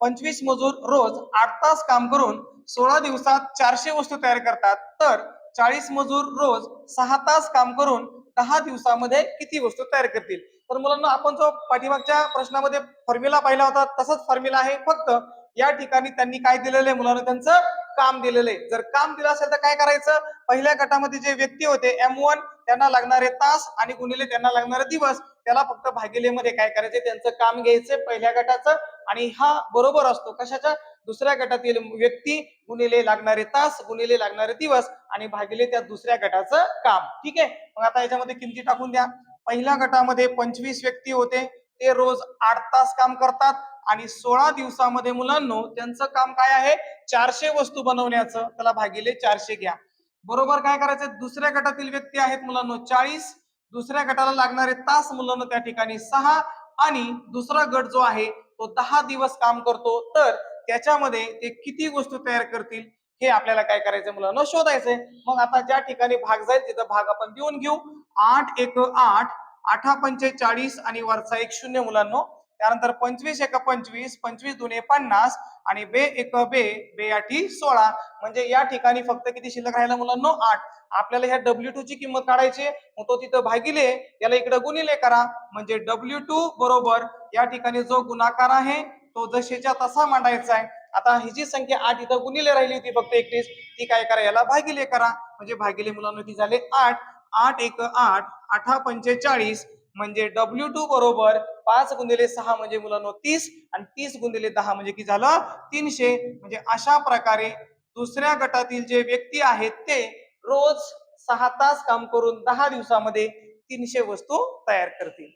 25 मजूर रोज 8 तास काम करून 16 दिवसात 400 वस्तू तयार करतात, तर 40 मजूर रोज 6 तास काम करून 10 दिवसामध्ये किती वस्तू तयार करतील? तर मुलांना आपण जो पाठीमागच्या प्रश्नामध्ये फॉर्म्युला पाहिला होता तसंच फॉर्म्युला आहे, फक्त या ठिकाणी त्यांनी काय दिलेलं आहे मुलांना, त्यांचं काम दिलेलं आहे. जर काम दिलं असेल तर काय करायचं, पहिल्या गटामध्ये जे व्यक्ती होते M1 त्यांना लागणारे तास आणि गुणिले त्यांना लागणारे दिवस, त्याला फक्त भागिलेमध्ये काय करायचे, त्यांचं काम घ्यायचं पहिल्या गटाचं, आणि हा बरोबर असतो कशाच्या, दुसऱ्या गटातील व्यक्ती गुणिले लागणारे तास गुणिले लागणारे दिवस आणि भागिले त्या दुसऱ्या गटाचं काम. ठीक आहे, मग आता याच्यामध्ये किमती टाकून द्या. पहिल्या गटामध्ये 25 व्यक्ती होते, ते रोज 8 तास काम करतात आणि 16 दिवसामध्ये मुलांनो त्यांचं काम काय आहे, 400 वस्तू बनवण्याचं, त्याला भागिले 400 घ्या. बरोबर काय करायचं, दुसऱ्या गटातील व्यक्ती आहेत मुलांनो 40, दुसऱ्या गटाला लागणारे तास मुलांनो त्या ठिकाणी 6 आणि दुसरा गट जो आहे तो 10 दिवस काम करतो, तर त्याच्यामध्ये ते किती वस्तू तयार करतील हे आपल्याला काय करायचं मुलांनो, शोधायचंय. मग आता ज्या ठिकाणी भाग जाईल तिथं भाग आपण देऊन घेऊ. 8 एक 8, 8 पंचे 40 आणि वरचा एक शून्य मुलांनो. त्यानंतर 25 एक 25, 25 दुने 50 आणि बे एक बे, बे आठी 16. म्हणजे या ठिकाणी फक्त किती शिल्लक राहिला मुलांनो, 8. आपल्याला ह्या W2 ची किंमत काढायची, मग तो तिथं भागिले याला इकडे गुणिले करा, म्हणजे W2 बरोबर या ठिकाणी जो गुणाकार आहे तो जशीच्या तसा मांडायचा आहे. आता ही जी संख्या 8 इथं गुणिले राहिली होती फक्त एकटीच, ती काय करा, याला भागिले करा, म्हणजे भागिले मुलांनो ती झाले 8. 8 एक 8, 8 पंचे 40, म्हणजे W2 बरोबर 5 गुणिले 6 म्हणजे मुलांनो 30 आणि 30 गुणिले 10 म्हणजे किती झालं, 300. म्हणजे अशा प्रकारे दुसऱ्या गटातील जे व्यक्ती आहेत ते रोज 6 तास काम करून 10 दिवसामध्ये 300 वस्तू तयार करतील.